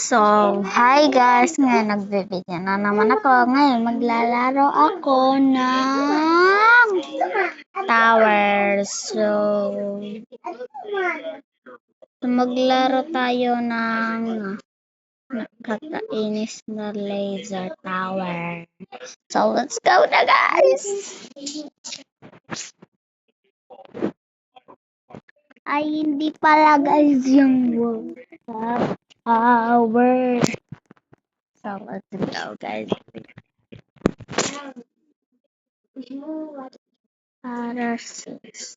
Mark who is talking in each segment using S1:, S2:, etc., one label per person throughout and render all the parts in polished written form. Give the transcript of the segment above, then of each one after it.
S1: So, hi guys! Ngayon nagbibigay na naman ako. Ngayon maglalaro ako ng towers. So, maglaro tayo ng nakakainis na laser tower. So, let's go na guys! Ay, hindi pala guys yung tower. So, let's go guys. Para sis.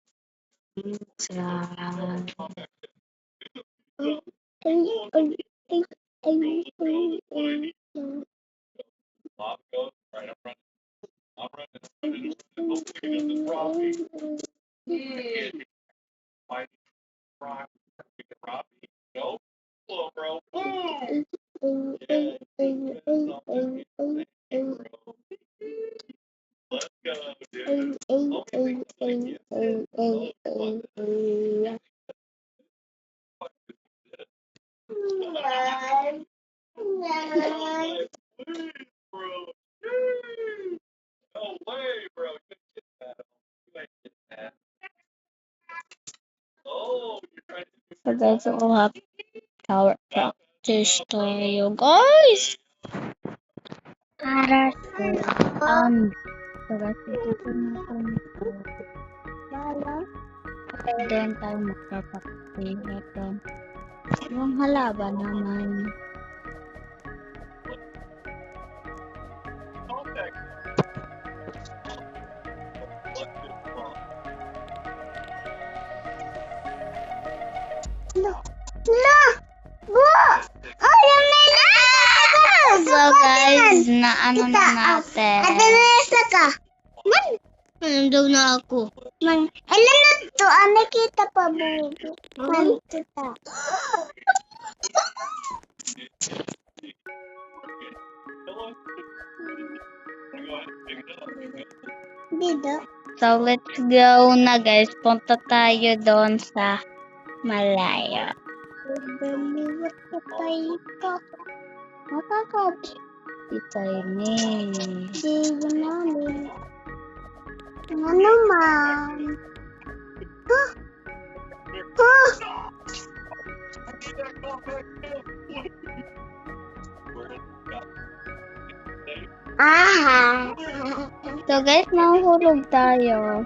S1: So guys, we'll have tower practice tayo guys. Para so guys, ito natin then tayo magpapakti ito yung halaban naman. So guys, na ano na natin. Daw na ako.
S2: Alam na to, nakita pa mo. Kita. Dito.
S1: So let's go na guys. Punta tayo doon sa malayo.
S2: Bumiyot ko tayo ka.
S1: Kita ini.
S2: Sige namin. Ano man? Aha.
S1: So guys, mahuhulog tayo.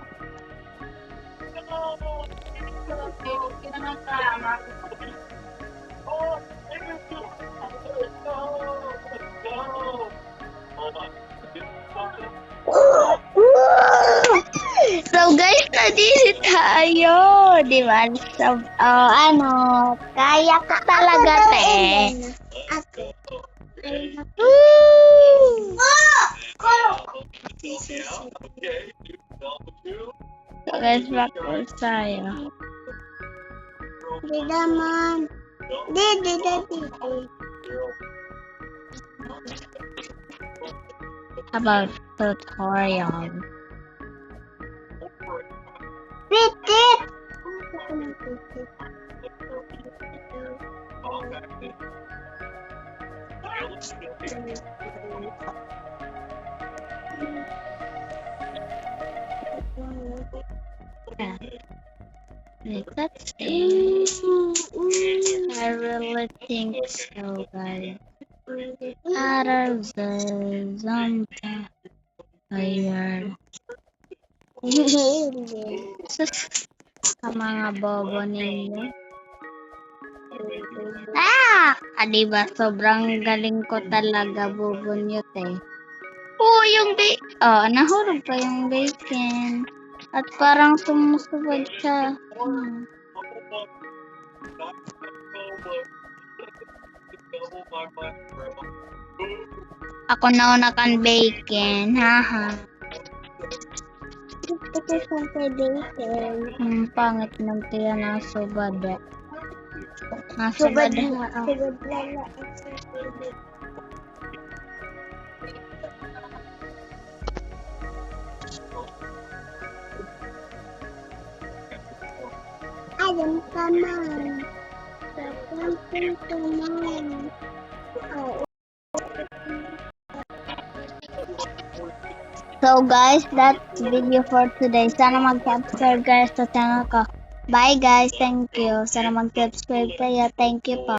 S1: So guys, nandito tayo. Di ba? So, kaya ka talaga, te. So guys, practice tayo.
S2: Di naman. Di.
S1: About tutorial.
S2: Repeat.
S1: Let's see. I really think so, guys. Out of the Zonta. Ayan. Sa mga bobo ninyo. Diba? Sobrang galing ko talaga, bobo nyo, te. Yung nahulog pa yung bacon. At parang sumusubad siya. Ako nauna kan bacon, haha.
S2: Gusto ko siyang kay bacon.
S1: Pangit ng tiya na subad.
S2: Sugad na. Ayun ka man.
S1: So guys, that's video for today. Sana mag-subscribe guys sa channel ko. Bye guys, thank you. Sana mag-subscribe kayo. Thank you po.